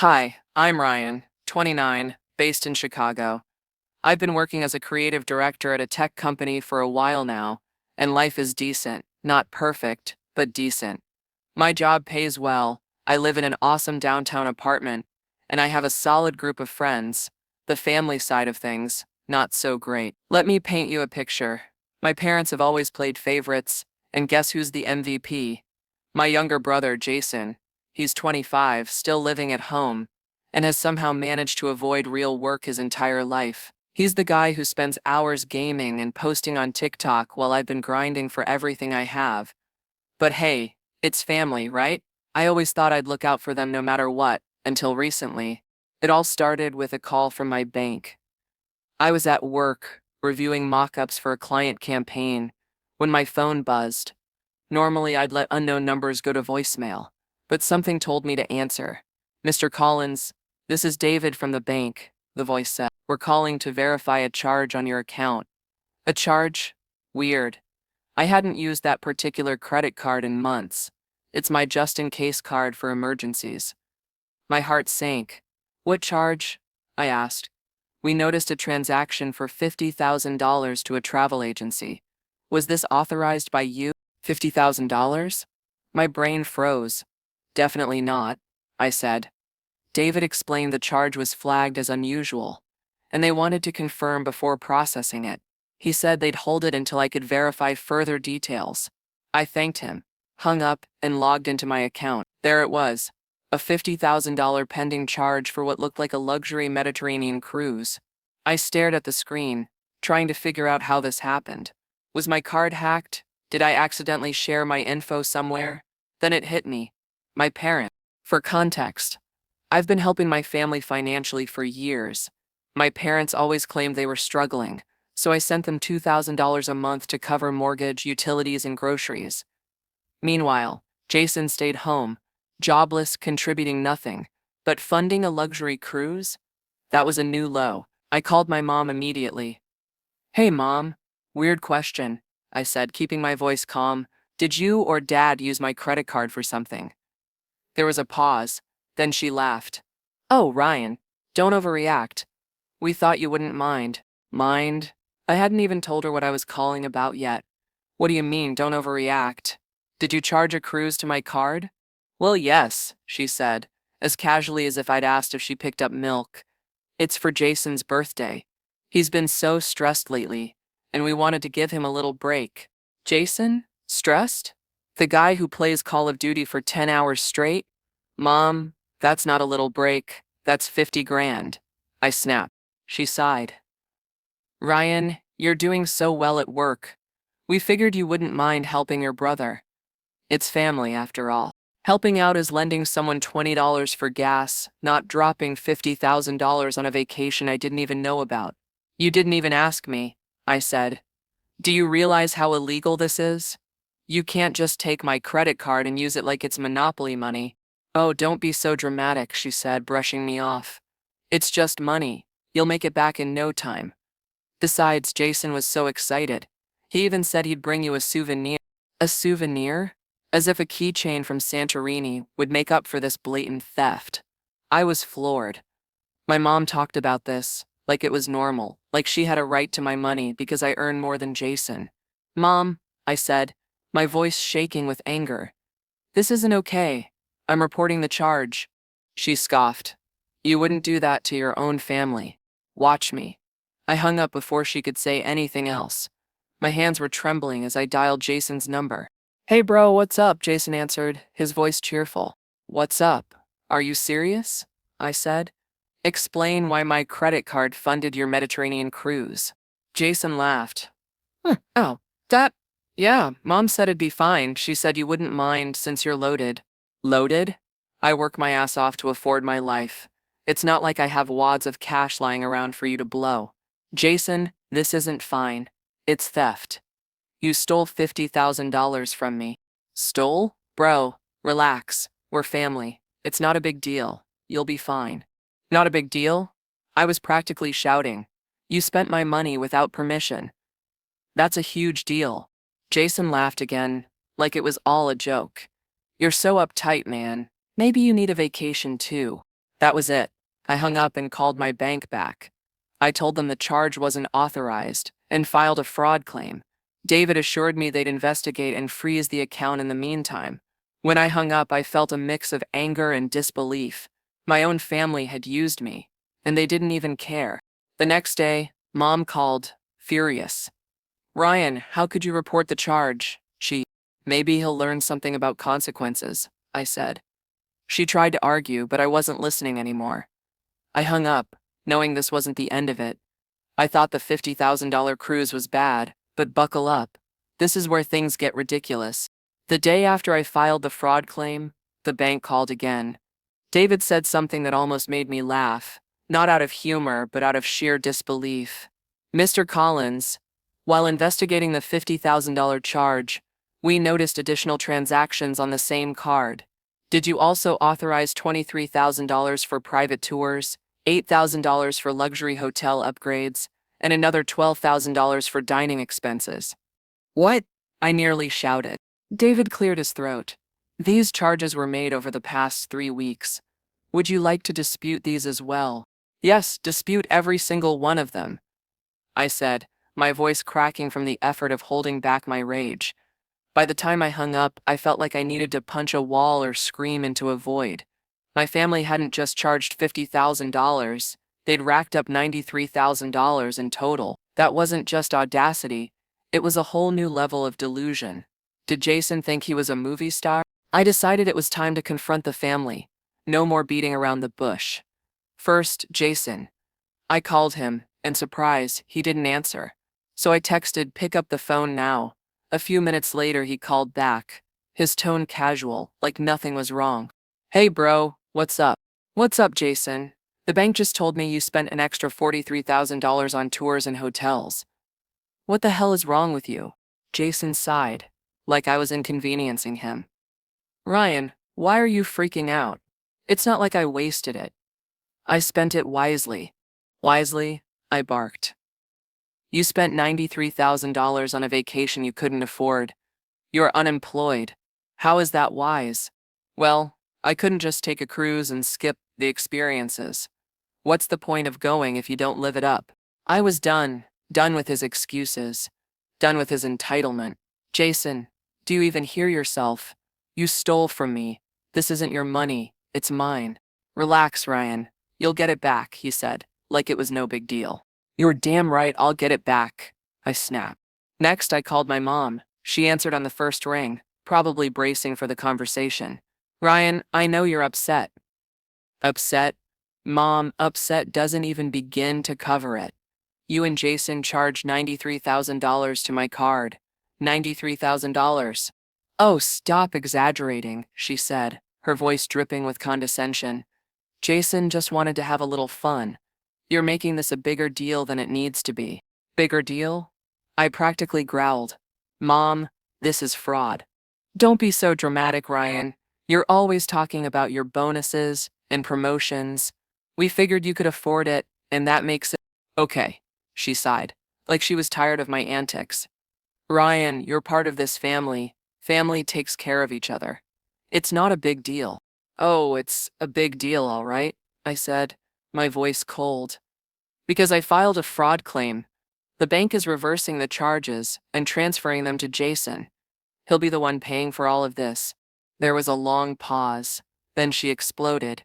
Hi, I'm Ryan, 29, based in Chicago. I've been working as a creative director at a tech company for a while now, and life is decent. Not perfect, but decent. My job pays well, I live in an awesome downtown apartment, and I have a solid group of friends. The family side of things, not so great. Let me paint you a picture. My parents have always played favorites, and guess who's the MVP? My younger brother, Jason. He's 25, still living at home, and has somehow managed to avoid real work his entire life. He's the guy who spends hours gaming and posting on TikTok while I've been grinding for everything I have. But hey, it's family, right? I always thought I'd look out for them no matter what, until recently. It all started with a call from my bank. I was at work, reviewing mock-ups for a client campaign, when my phone buzzed. Normally I'd let unknown numbers go to voicemail, but something told me to answer. "Mr. Collins, this is David from the bank," the voice said. "We're calling to verify a charge on your account." A charge? Weird. I hadn't used that particular credit card in months. It's my just-in-case card for emergencies. My heart sank. "What charge?" I asked. "We noticed a transaction for $50,000 to a travel agency. Was this authorized by you?" $50,000? My brain froze. "Definitely not," I said. David explained the charge was flagged as unusual, and they wanted to confirm before processing it. He said they'd hold it until I could verify further details. I thanked him, hung up, and logged into my account. There it was, a $50,000 pending charge for what looked like a luxury Mediterranean cruise. I stared at the screen, trying to figure out how this happened. Was my card hacked? Did I accidentally share my info somewhere? Then it hit me. My parents. For context, I've been helping my family financially for years. My parents always claimed they were struggling, so I sent them $2,000 a month to cover mortgage, utilities, and groceries. Meanwhile, Jason stayed home, jobless, contributing nothing, but funding a luxury cruise? That was a new low. I called my mom immediately. "Hey, Mom. Weird question," I said, keeping my voice calm. "Did you or Dad use my credit card for something?" There was a pause, then she laughed. "Oh, Ryan, don't overreact. We thought you wouldn't mind." Mind? I hadn't even told her what I was calling about yet. "What do you mean, don't overreact? Did you charge a cruise to my card?" "Well, yes," she said, as casually as if I'd asked if she picked up milk. "It's for Jason's birthday. He's been so stressed lately, and we wanted to give him a little break." "Jason? Stressed? The guy who plays Call of Duty for 10 hours straight?" "Mom, that's not a little break, that's 50 grand. I snapped. She sighed. "Ryan, you're doing so well at work. We figured you wouldn't mind helping your brother. It's family, after all. Helping out is lending someone $20 for gas, not dropping $50,000 on a vacation I didn't even know about." "You didn't even ask me," I said. "Do you realize how illegal this is? You can't just take my credit card and use it like it's Monopoly money." "Oh, don't be so dramatic," she said, brushing me off. "It's just money. You'll make it back in no time. Besides, Jason was so excited. He even said he'd bring you a souvenir." A souvenir? As if a keychain from Santorini would make up for this blatant theft. I was floored. My mom talked about this, like it was normal, like she had a right to my money because I earn more than Jason. "Mom," I said, my voice shaking with anger. "This isn't okay. I'm reporting the charge." She scoffed. "You wouldn't do that to your own family. Watch me." I hung up before she could say anything else. My hands were trembling as I dialed Jason's number. "Hey bro, what's up?" Jason answered, his voice cheerful. "What's up? Are you serious?" I said. "Explain why my credit card funded your Mediterranean cruise." Jason laughed. "Oh, that? Yeah, Mom said it'd be fine. She said you wouldn't mind since you're loaded." "Loaded? I work my ass off to afford my life. It's not like I have wads of cash lying around for you to blow." "Jason, this isn't fine. It's theft. You stole $50,000 from me." "Stole? Bro, relax. We're family. It's not a big deal. You'll be fine." "Not a big deal?" I was practically shouting. "You spent my money without permission. That's a huge deal." Jason laughed again, like it was all a joke. "You're so uptight, man. Maybe you need a vacation too." That was it. I hung up and called my bank back. I told them the charge wasn't authorized and filed a fraud claim. David assured me they'd investigate and freeze the account in the meantime. When I hung up, I felt a mix of anger and disbelief. My own family had used me, and they didn't even care. The next day, Mom called, furious. Ryan, how could you report the charge? Maybe he'll learn something about consequences, I said. She tried to argue, but I wasn't listening anymore. I hung up, knowing this wasn't the end of it. I thought the $50,000 cruise was bad, but buckle up. This is where things get ridiculous. The day after I filed the fraud claim, the bank called again. David said something that almost made me laugh, not out of humor, but out of sheer disbelief. Mr. Collins, while investigating the $50,000 charge, we noticed additional transactions on the same card. Did you also authorize $23,000 for private tours, $8,000 for luxury hotel upgrades, and another $12,000 for dining expenses? What? I nearly shouted. David cleared his throat. These charges were made over the past 3 weeks. Would you like to dispute these as well? Yes, dispute every single one of them, I said, my voice cracking from the effort of holding back my rage. By the time I hung up, I felt like I needed to punch a wall or scream into a void. My family hadn't just charged $50,000, they'd racked up $93,000 in total. That wasn't just audacity, it was a whole new level of delusion. Did Jason think he was a movie star? I decided it was time to confront the family. No more beating around the bush. First, Jason. I called him, and surprise, he didn't answer. So I texted, pick up the phone now. A few minutes later, he called back, his tone casual, like nothing was wrong. Hey bro, what's up? What's up, Jason? The bank just told me you spent an extra $43,000 on tours and hotels. What the hell is wrong with you? Jason sighed, like I was inconveniencing him. Ryan, why are you freaking out? It's not like I wasted it. I spent it wisely. Wisely? I barked. You spent $93,000 on a vacation you couldn't afford. You're unemployed. How is that wise? Well, I couldn't just take a cruise and skip the experiences. What's the point of going if you don't live it up? I was done with his excuses, done with his entitlement. Jason, do you even hear yourself? You stole from me. This isn't your money, it's mine. Relax, Ryan. You'll get it back, he said, like it was no big deal. You're damn right I'll get it back, I snapped. Next, I called my mom. She answered on the first ring, probably bracing for the conversation. Ryan, I know you're upset. Upset? Mom, upset doesn't even begin to cover it. You and Jason charged $93,000 to my card. $93,000. Oh, stop exaggerating, she said, her voice dripping with condescension. Jason just wanted to have a little fun. You're making this a bigger deal than it needs to be. Bigger deal? I practically growled. Mom, this is fraud. Don't be so dramatic, Ryan. You're always talking about your bonuses and promotions. We figured you could afford it, and that makes it okay, she sighed, like she was tired of my antics. Ryan, you're part of this family. Family takes care of each other. It's not a big deal. Oh, it's a big deal, all right, I said, my voice cold. Because I filed a fraud claim. The bank is reversing the charges and transferring them to Jason. He'll be the one paying for all of this. There was a long pause. Then she exploded.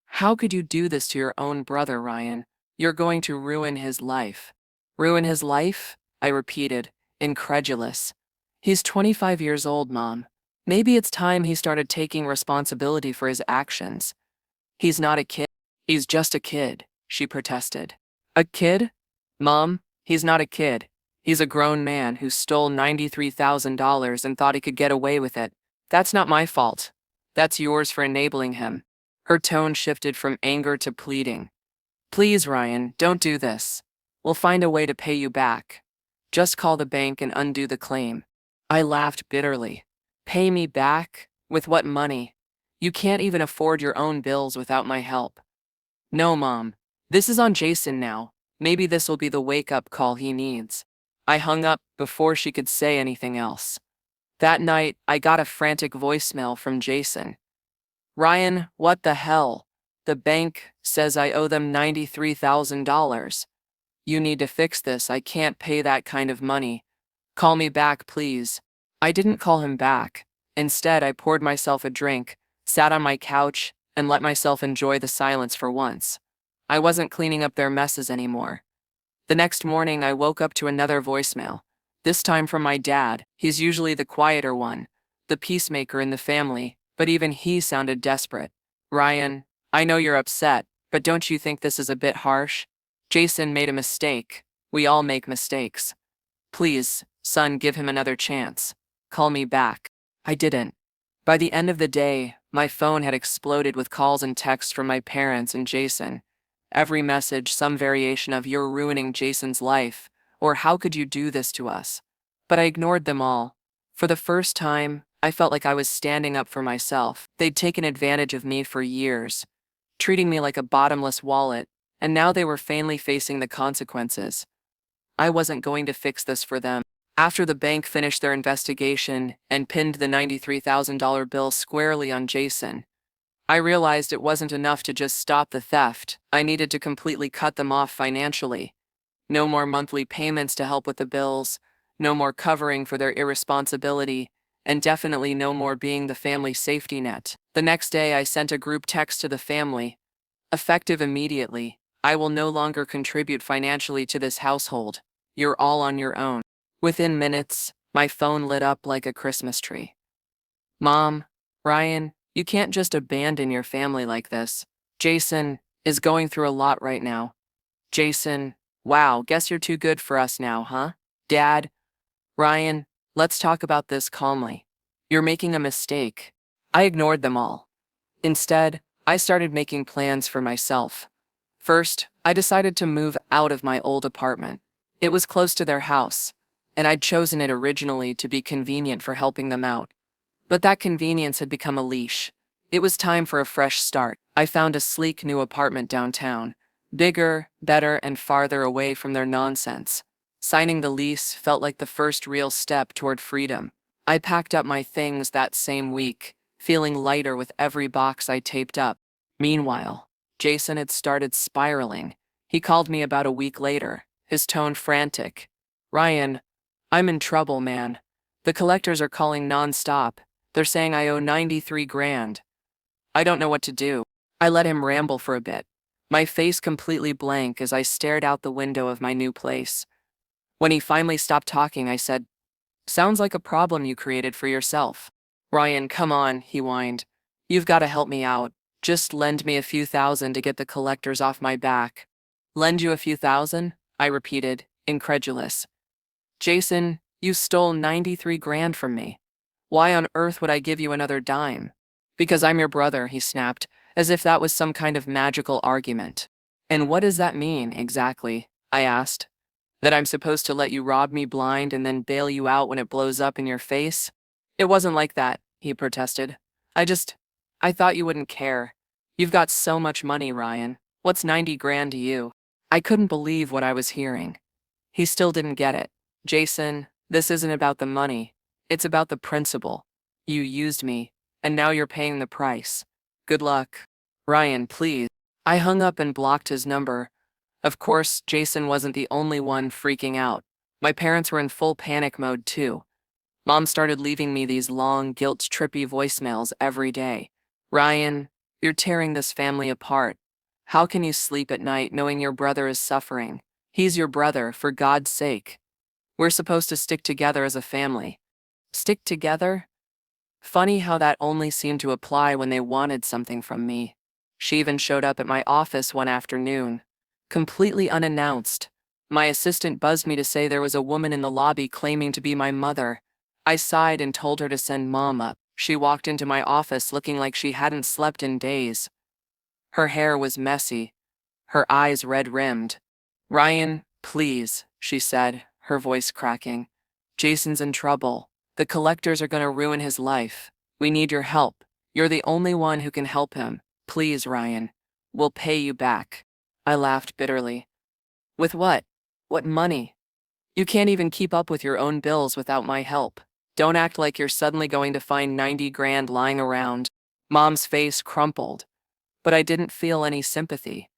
How could you do this to your own brother, Ryan? You're going to ruin his life. Ruin his life? I repeated, incredulous. He's 25 years old, Mom. Maybe it's time he started taking responsibility for his actions. He's not a kid. He's just a kid, she protested. A kid? Mom, he's not a kid. He's a grown man who stole $93,000 and thought he could get away with it. That's not my fault. That's yours for enabling him. Her tone shifted from anger to pleading. Please, Ryan, don't do this. We'll find a way to pay you back. Just call the bank and undo the claim. I laughed bitterly. Pay me back? With what money? You can't even afford your own bills without my help. No, Mom. This is on Jason now. Maybe this will be the wake-up call he needs. I hung up before she could say anything else. That night, I got a frantic voicemail from Jason. Ryan, what the hell? The bank says I owe them $93,000. You need to fix this. I can't pay that kind of money. Call me back, please. I didn't call him back. Instead, I poured myself a drink, sat on my couch, and let myself enjoy the silence for once. I wasn't cleaning up their messes anymore. The next morning, I woke up to another voicemail. This time from my dad. He's usually the quieter one, the peacemaker in the family, but even he sounded desperate. Ryan, I know you're upset, but don't you think this is a bit harsh? Jason made a mistake. We all make mistakes. Please, son, give him another chance. Call me back. I didn't. By the end of the day, my phone had exploded with calls and texts from my parents and Jason. Every message, some variation of "you're ruining Jason's life," or "how could you do this to us?" But I ignored them all. For the first time, I felt like I was standing up for myself. They'd taken advantage of me for years, treating me like a bottomless wallet, and now they were finally facing the consequences. I wasn't going to fix this for them. After the bank finished their investigation and pinned the $93,000 bill squarely on Jason, I realized it wasn't enough to just stop the theft. I needed to completely cut them off financially. No more monthly payments to help with the bills, no more covering for their irresponsibility, and definitely no more being the family safety net. The next day, I sent a group text to the family. Effective immediately, I will no longer contribute financially to this household. You're all on your own. Within minutes, my phone lit up like a Christmas tree. Mom, Ryan, you can't just abandon your family like this. Jason is going through a lot right now. Jason, wow, guess you're too good for us now, huh? Dad, Ryan, let's talk about this calmly. You're making a mistake. I ignored them all. Instead, I started making plans for myself. First, I decided to move out of my old apartment. It was close to their house, and I'd chosen it originally to be convenient for helping them out. But that convenience had become a leash. It was time for a fresh start. I found a sleek new apartment downtown, bigger, better, and farther away from their nonsense. Signing the lease felt like the first real step toward freedom. I packed up my things that same week, feeling lighter with every box I taped up. Meanwhile, Jason had started spiraling. He called me about a week later, his tone frantic. Ryan, I'm in trouble, man. The collectors are calling nonstop. They're saying I owe 93 grand. I don't know what to do. I let him ramble for a bit, my face completely blank as I stared out the window of my new place. When he finally stopped talking, I said, sounds like a problem you created for yourself. Ryan, come on, he whined. You've got to help me out. Just lend me a few thousand to get the collectors off my back. Lend you a few thousand? I repeated, incredulous. Jason, you stole 93 grand from me. Why on earth would I give you another dime? Because I'm your brother, he snapped, as if that was some kind of magical argument. And what does that mean, exactly? I asked. That I'm supposed to let you rob me blind and then bail you out when it blows up in your face? It wasn't like that, he protested. I thought you wouldn't care. You've got so much money, Ryan. What's 90 grand to you? I couldn't believe what I was hearing. He still didn't get it. Jason, this isn't about the money. It's about the principle. You used me, and now you're paying the price. Good luck. Ryan, please. I hung up and blocked his number. Of course, Jason wasn't the only one freaking out. My parents were in full panic mode too. Mom started leaving me these long, guilt-trippy voicemails every day. Ryan, you're tearing this family apart. How can you sleep at night knowing your brother is suffering? He's your brother, for God's sake. We're supposed to stick together as a family. Stick together? Funny how that only seemed to apply when they wanted something from me. She even showed up at my office one afternoon, completely unannounced. My assistant buzzed me to say there was a woman in the lobby claiming to be my mother. I sighed and told her to send Mom up. She walked into my office looking like she hadn't slept in days. Her hair was messy, her eyes red-rimmed. Ryan, please, she said, her voice cracking. Jason's in trouble. The collectors are going to ruin his life. We need your help. You're the only one who can help him. Please, Ryan. We'll pay you back. I laughed bitterly. With what? What money? You can't even keep up with your own bills without my help. Don't act like you're suddenly going to find 90 grand lying around. Mom's face crumpled. But I didn't feel any sympathy.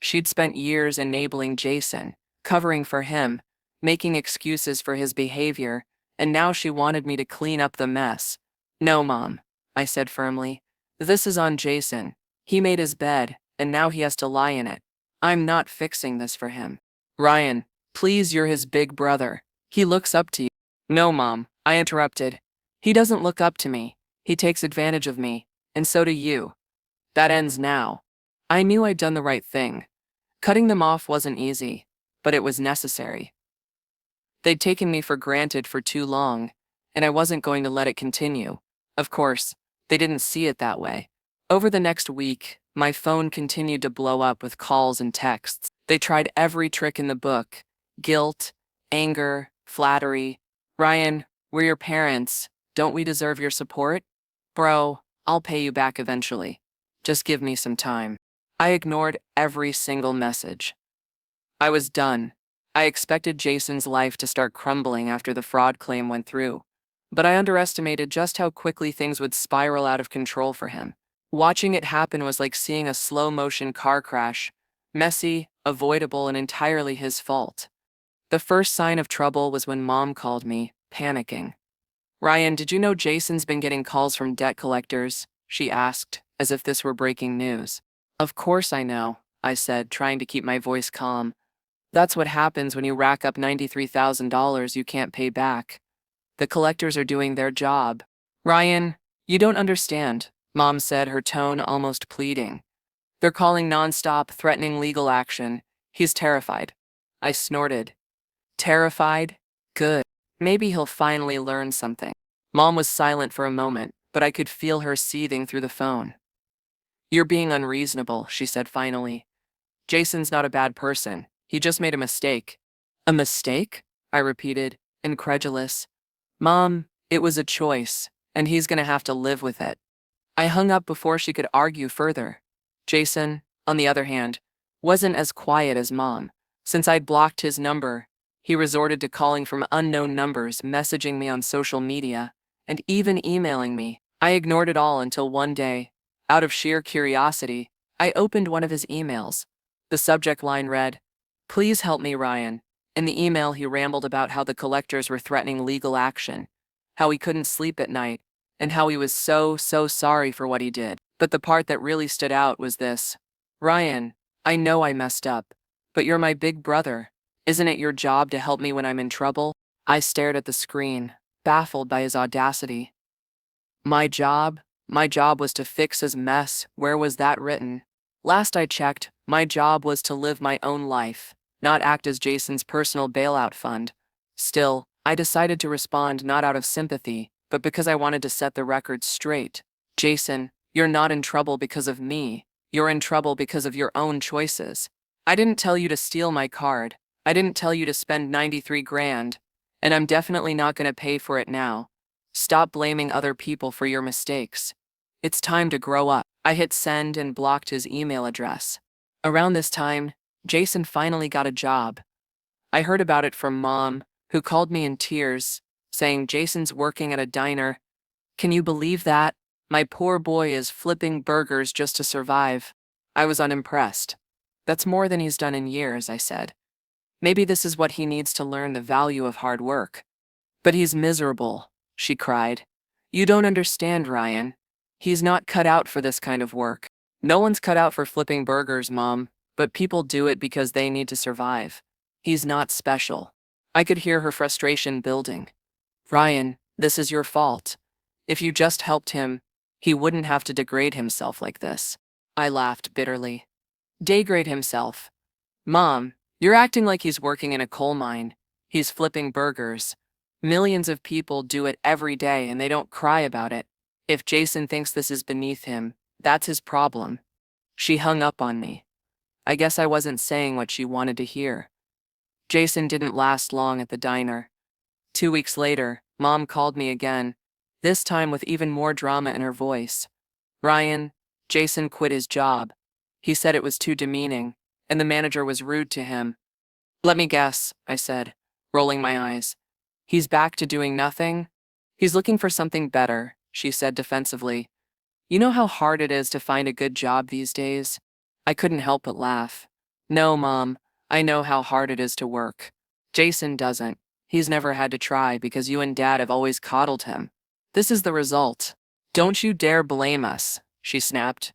She'd spent years enabling Jason, covering for him, making excuses for his behavior, and now she wanted me to clean up the mess. No, Mom, I said firmly. This is on Jason. He made his bed, and now he has to lie in it. I'm not fixing this for him. Ryan, please, you're his big brother. He looks up to you. No, Mom, I interrupted. He doesn't look up to me. He takes advantage of me, and so do you. That ends now. I knew I'd done the right thing. Cutting them off wasn't easy, but it was necessary. They'd taken me for granted for too long, and I wasn't going to let it continue. Of course, they didn't see it that way. Over the next week, my phone continued to blow up with calls and texts. They tried every trick in the book: guilt, anger, flattery. Ryan, we're your parents. Don't we deserve your support? Bro, I'll pay you back eventually. Just give me some time. I ignored every single message. I was done. I expected Jason's life to start crumbling after the fraud claim went through, but I underestimated just how quickly things would spiral out of control for him. Watching it happen was like seeing a slow-motion car crash, messy, avoidable, and entirely his fault. The first sign of trouble was when Mom called me, panicking. Ryan, did you know Jason's been getting calls from debt collectors? She asked, as if this were breaking news. Of course I know, I said, trying to keep my voice calm. That's what happens when you rack up $93,000 you can't pay back. The collectors are doing their job. Ryan, you don't understand, Mom said, her tone almost pleading. They're calling nonstop, threatening legal action. He's terrified. I snorted. Terrified? Good. Maybe he'll finally learn something. Mom was silent for a moment, but I could feel her seething through the phone. You're being unreasonable, she said finally. Jason's not a bad person. He just made a mistake. A mistake? I repeated, incredulous. Mom, it was a choice, and he's gonna have to live with it. I hung up before she could argue further. Jason, on the other hand, wasn't as quiet as Mom. Since I'd blocked his number, he resorted to calling from unknown numbers, messaging me on social media, and even emailing me. I ignored it all until one day, out of sheer curiosity, I opened one of his emails. The subject line read, "Please help me, Ryan." In the email, he rambled about how the collectors were threatening legal action, how he couldn't sleep at night, and how he was so sorry for what he did. But the part that really stood out was this: Ryan, I know I messed up, but you're my big brother. Isn't it your job to help me when I'm in trouble? I stared at the screen, baffled by his audacity. My job? My job was to fix his mess. Where was that written? Last I checked, my job was to live my own life, not act as Jason's personal bailout fund. Still, I decided to respond not out of sympathy, but because I wanted to set the record straight. Jason, you're not in trouble because of me. You're in trouble because of your own choices. I didn't tell you to steal my card. I didn't tell you to spend 93 grand. And I'm definitely not going to pay for it now. Stop blaming other people for your mistakes. It's time to grow up. I hit send and blocked his email address. Around this time, Jason finally got a job. I heard about it from Mom, who called me in tears, saying Jason's working at a diner. Can you believe that? My poor boy is flipping burgers just to survive. I was unimpressed. That's more than he's done in years, I said. Maybe this is what he needs to learn the value of hard work. But he's miserable, she cried. You don't understand, Ryan. He's not cut out for this kind of work. No one's cut out for flipping burgers, Mom, but people do it because they need to survive. He's not special. I could hear her frustration building. Ryan, this is your fault. If you just helped him, he wouldn't have to degrade himself like this. I laughed bitterly. Degrade himself? Mom, you're acting like he's working in a coal mine. He's flipping burgers. Millions of people do it every day and they don't cry about it. If Jason thinks this is beneath him, that's his problem. She hung up on me. I guess I wasn't saying what she wanted to hear. Jason didn't last long at the diner. 2 weeks later, Mom called me again, this time with even more drama in her voice. Ryan, Jason quit his job. He said it was too demeaning, and the manager was rude to him. Let me guess, I said, rolling my eyes. He's back to doing nothing? He's looking for something better, she said defensively. You know how hard it is to find a good job these days? I couldn't help but laugh. No, Mom, I know how hard it is to work. Jason doesn't. He's never had to try because you and Dad have always coddled him. This is the result. Don't you dare blame us, she snapped.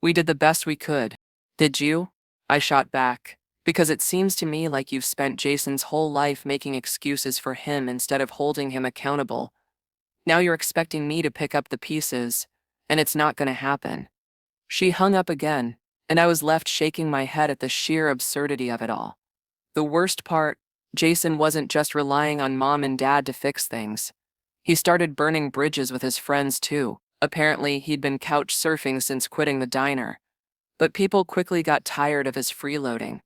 We did the best we could. Did you? I shot back. Because it seems to me like you've spent Jason's whole life making excuses for him instead of holding him accountable. Now you're expecting me to pick up the pieces, and it's not going to happen. She hung up again, and I was left shaking my head at the sheer absurdity of it all. The worst part, Jason wasn't just relying on Mom and Dad to fix things. He started burning bridges with his friends too. Apparently, he'd been couch surfing since quitting the diner. But people quickly got tired of his freeloading.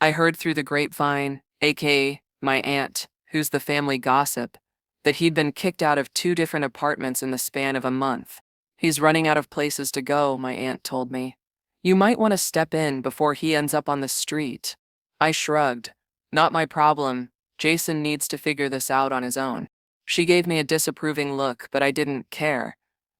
I heard through the grapevine, aka my aunt, who's the family gossip, that he'd been kicked out of 2 different apartments in the span of a month. He's running out of places to go, my aunt told me. You might want to step in before he ends up on the street. I shrugged. Not my problem. Jason needs to figure this out on his own. She gave me a disapproving look, but I didn't care.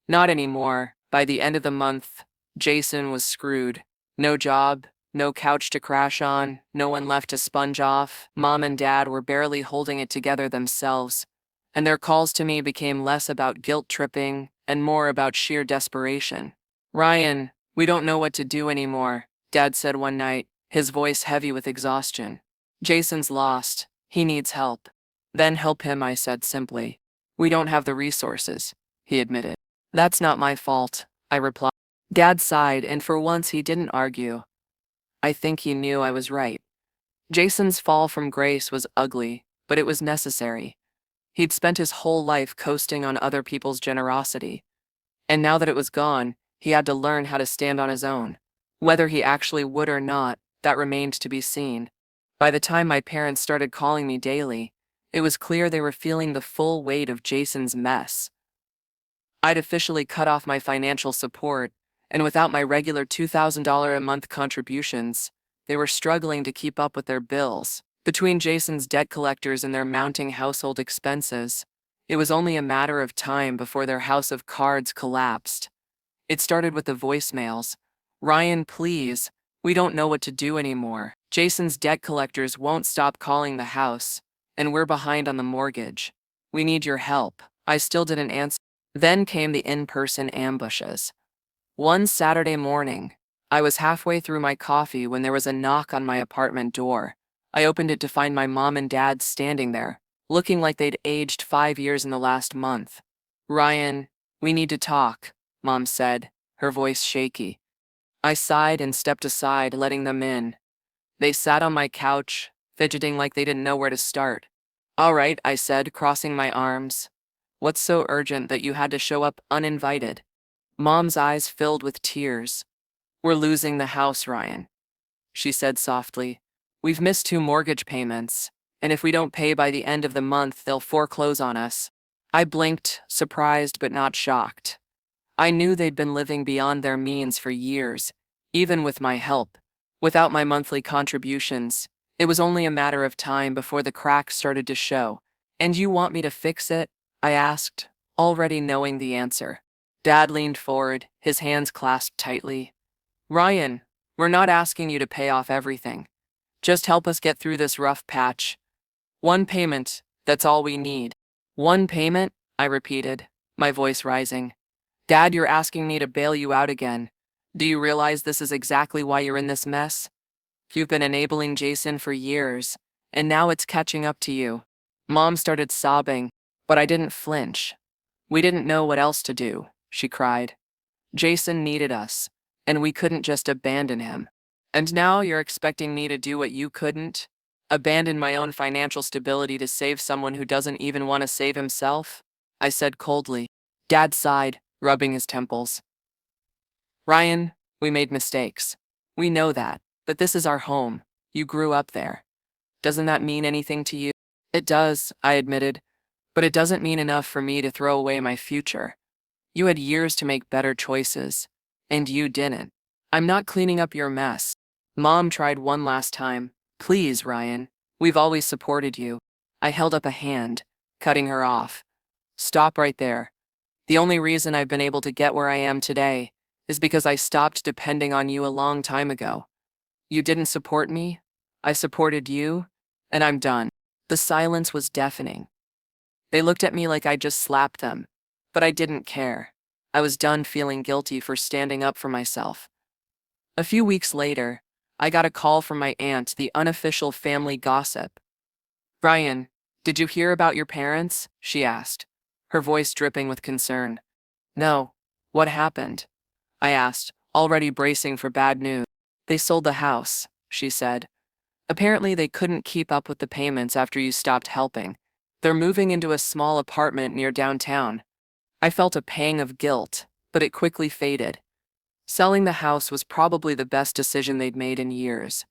Not anymore. By the end of the month, Jason was screwed. No job, no couch to crash on, no one left to sponge off. Mom and Dad were barely holding it together themselves, and their calls to me became less about guilt-tripping and more about sheer desperation. Ryan, we don't know what to do anymore, Dad said one night, his voice heavy with exhaustion. Jason's lost. He needs help. Then help him, I said simply. We don't have the resources, he admitted. That's not my fault, I replied. Dad sighed, and for once he didn't argue. I think he knew I was right. Jason's fall from grace was ugly, but it was necessary. He'd spent his whole life coasting on other people's generosity. And now that it was gone, he had to learn how to stand on his own. Whether he actually would or not, that remained to be seen. By the time my parents started calling me daily, it was clear they were feeling the full weight of Jason's mess. I'd officially cut off my financial support, and without my regular $2,000 a month contributions, they were struggling to keep up with their bills. Between Jason's debt collectors and their mounting household expenses, it was only a matter of time before their house of cards collapsed. It started with the voicemails. Ryan, please, we don't know what to do anymore. Jason's debt collectors won't stop calling the house, and we're behind on the mortgage. We need your help. I still didn't answer. Then came the in-person ambushes. One Saturday morning, I was halfway through my coffee when there was a knock on my apartment door. I opened it to find my mom and dad standing there, looking like they'd aged 5 years in the last month. Ryan, we need to talk, Mom said, her voice shaky. I sighed and stepped aside, letting them in. They sat on my couch, fidgeting like they didn't know where to start. All right, I said, crossing my arms. What's so urgent that you had to show up uninvited? Mom's eyes filled with tears. We're losing the house, Ryan, she said softly. We've missed 2 mortgage payments, and if we don't pay by the end of the month, they'll foreclose on us. I blinked, surprised but not shocked. I knew they'd been living beyond their means for years, even with my help. Without my monthly contributions, it was only a matter of time before the cracks started to show. And you want me to fix it? I asked, already knowing the answer. Dad leaned forward, his hands clasped tightly. Ryan, we're not asking you to pay off everything. Just help us get through this rough patch. 1 payment, that's all we need. 1 payment? I repeated, my voice rising. Dad, you're asking me to bail you out again. Do you realize this is exactly why you're in this mess? You've been enabling Jason for years, and now it's catching up to you. Mom started sobbing, but I didn't flinch. We didn't know what else to do, she cried. Jason needed us, and we couldn't just abandon him. And now you're expecting me to do what you couldn't? Abandon my own financial stability to save someone who doesn't even want to save himself? I said coldly. Dad sighed, rubbing his temples. Ryan, we made mistakes. We know that, but this is our home. You grew up there. Doesn't that mean anything to you? It does, I admitted, but it doesn't mean enough for me to throw away my future. You had years to make better choices, and you didn't. I'm not cleaning up your mess. Mom tried one last time. Please, Ryan, we've always supported you. I held up a hand, cutting her off. Stop right there. The only reason I've been able to get where I am today is because I stopped depending on you a long time ago. You didn't support me, I supported you, and I'm done." The silence was deafening. They looked at me like I just slapped them, but I didn't care. I was done feeling guilty for standing up for myself. A few weeks later, I got a call from my aunt, the unofficial family gossip. "Brian, did you hear about your parents?" she asked, her voice dripping with concern. "No. What happened?" I asked, already bracing for bad news. "They sold the house," she said. "Apparently they couldn't keep up with the payments after you stopped helping. They're moving into a small apartment near downtown." I felt a pang of guilt, but it quickly faded. Selling the house was probably the best decision they'd made in years.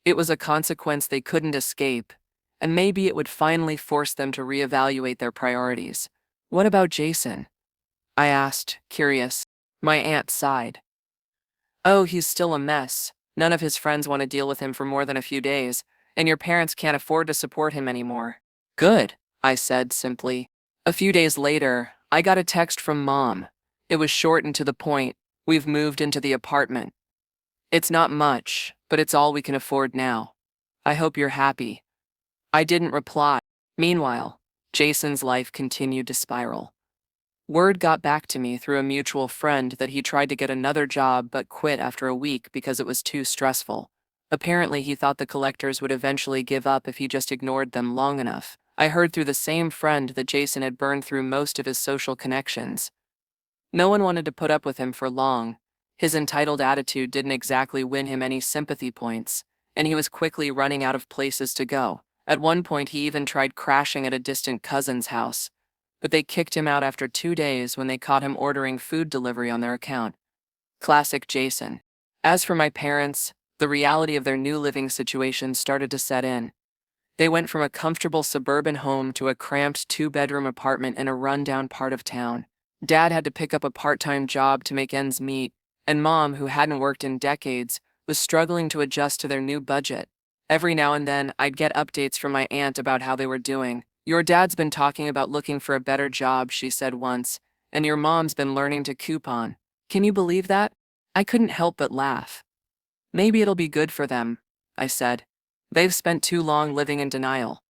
It was a consequence they couldn't escape, and maybe it would finally force them to reevaluate their priorities. "What about Jason?" I asked, curious. My aunt sighed. "Oh, he's still a mess. None of his friends want to deal with him for more than a few days, and your parents can't afford to support him anymore." "Good," I said simply. A few days later, I got a text from Mom. It was short and to the point. "We've moved into the apartment. It's not much, but it's all we can afford now. I hope you're happy." I didn't reply. Meanwhile, Jason's life continued to spiral. Word got back to me through a mutual friend that he tried to get another job but quit after a week because it was too stressful. Apparently, he thought the collectors would eventually give up if he just ignored them long enough. I heard through the same friend that Jason had burned through most of his social connections. No one wanted to put up with him for long. His entitled attitude didn't exactly win him any sympathy points, and he was quickly running out of places to go. At one point, he even tried crashing at a distant cousin's house, but they kicked him out after 2 days when they caught him ordering food delivery on their account. Classic Jason. As for my parents, the reality of their new living situation started to set in. They went from a comfortable suburban home to a cramped 2-bedroom apartment in a rundown part of town. Dad had to pick up a part-time job to make ends meet, and Mom, who hadn't worked in decades, was struggling to adjust to their new budget. Every now and then, I'd get updates from my aunt about how they were doing. "Your dad's been talking about looking for a better job," she said once, "and your mom's been learning to coupon." Can you believe that? I couldn't help but laugh. "Maybe it'll be good for them," I said. "They've spent too long living in denial.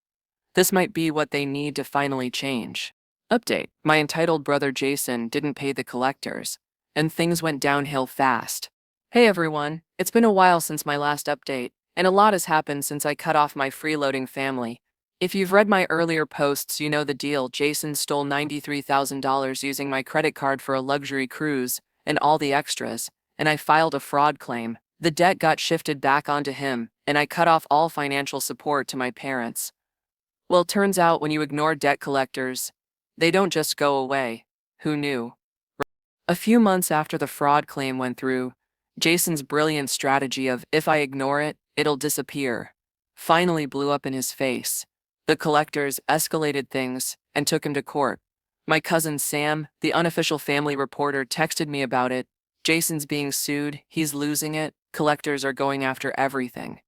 This might be what they need to finally change." Update: my entitled brother Jason didn't pay the collectors, and things went downhill fast. Hey everyone, it's been a while since my last update, and a lot has happened since I cut off my freeloading family. If you've read my earlier posts, you know the deal. Jason stole $93,000 using my credit card for a luxury cruise, and all the extras, and I filed a fraud claim. The debt got shifted back onto him, and I cut off all financial support to my parents. Well, turns out when you ignore debt collectors, they don't just go away. Who knew? A few months after the fraud claim went through, Jason's brilliant strategy of "if I ignore it, it'll disappear" finally blew up in his face. The collectors escalated things and took him to court. My cousin Sam, the unofficial family reporter, texted me about it. "Jason's being sued, he's losing it, collectors are going after everything."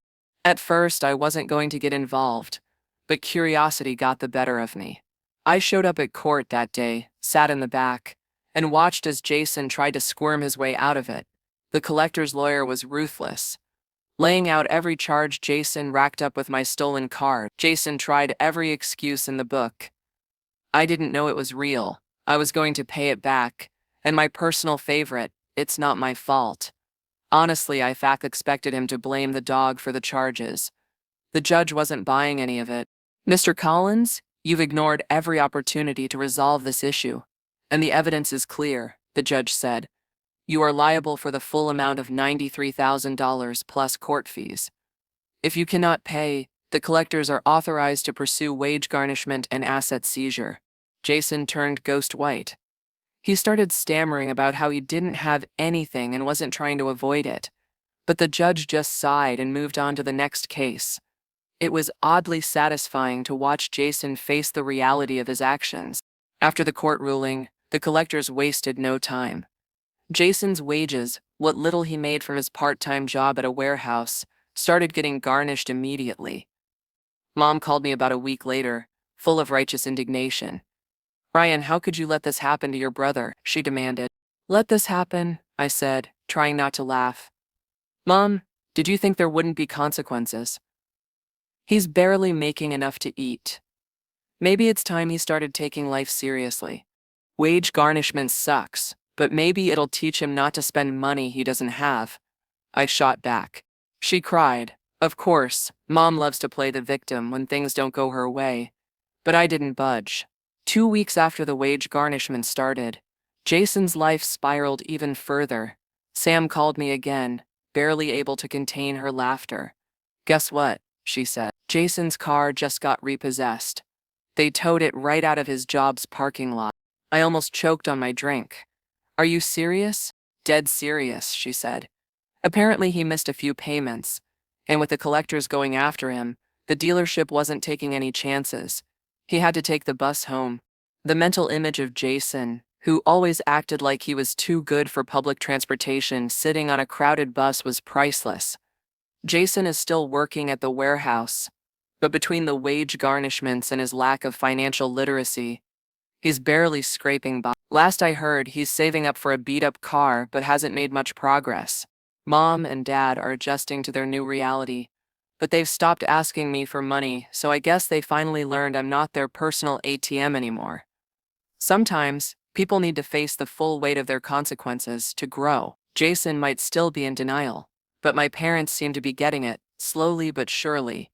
At first, I wasn't going to get involved, but curiosity got the better of me. I showed up at court that day, sat in the back, and watched as Jason tried to squirm his way out of it. The collector's lawyer was ruthless, laying out every charge Jason racked up with my stolen card. Jason tried every excuse in the book. I didn't know it was real. I was going to pay it back, and my personal favorite, "it's not my fault." Honestly, I expected him to blame the dog for the charges. The judge wasn't buying any of it. "Mr. Collins, you've ignored every opportunity to resolve this issue, and the evidence is clear," the judge said. "You are liable for the full amount of $93,000 plus court fees. If you cannot pay, the collectors are authorized to pursue wage garnishment and asset seizure." Jason turned ghost white. He started stammering about how he didn't have anything and wasn't trying to avoid it. But the judge just sighed and moved on to the next case. It was oddly satisfying to watch Jason face the reality of his actions. After the court ruling, the collectors wasted no time. Jason's wages, what little he made from his part-time job at a warehouse, started getting garnished immediately. Mom called me about a week later, full of righteous indignation. Ryan, how could you let this happen to your brother? She demanded. Let this happen, I said, trying not to laugh. Mom, did you think there wouldn't be consequences? He's barely making enough to eat. Maybe it's time he started taking life seriously. Wage garnishment sucks, but maybe it'll teach him not to spend money he doesn't have. I shot back. She cried. Of course, Mom loves to play the victim when things don't go her way. But I didn't budge. 2 weeks after the wage garnishment started, Jason's life spiraled even further. Sam called me again, barely able to contain her laughter. Guess what? She said. Jason's car just got repossessed. They towed it right out of his job's parking lot. I almost choked on my drink. Are you serious? Dead serious, she said. Apparently he missed a few payments, and with the collectors going after him, the dealership wasn't taking any chances. He had to take the bus home. The mental image of Jason, who always acted like he was too good for public transportation, sitting on a crowded bus was priceless. Jason is still working at the warehouse, but between the wage garnishments and his lack of financial literacy, he's barely scraping by. Last I heard, he's saving up for a beat-up car but hasn't made much progress. Mom and Dad are adjusting to their new reality, but they've stopped asking me for money, so I guess they finally learned I'm not their personal ATM anymore. Sometimes, people need to face the full weight of their consequences to grow. Jason might still be in denial, but my parents seem to be getting it, slowly but surely.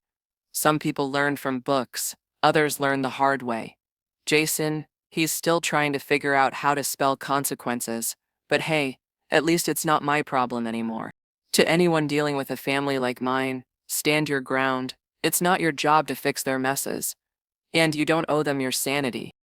Some people learn from books, others learn the hard way. Jason, he's still trying to figure out how to spell consequences, but hey, at least it's not my problem anymore. To anyone dealing with a family like mine, stand your ground. It's not your job to fix their messes, and you don't owe them your sanity.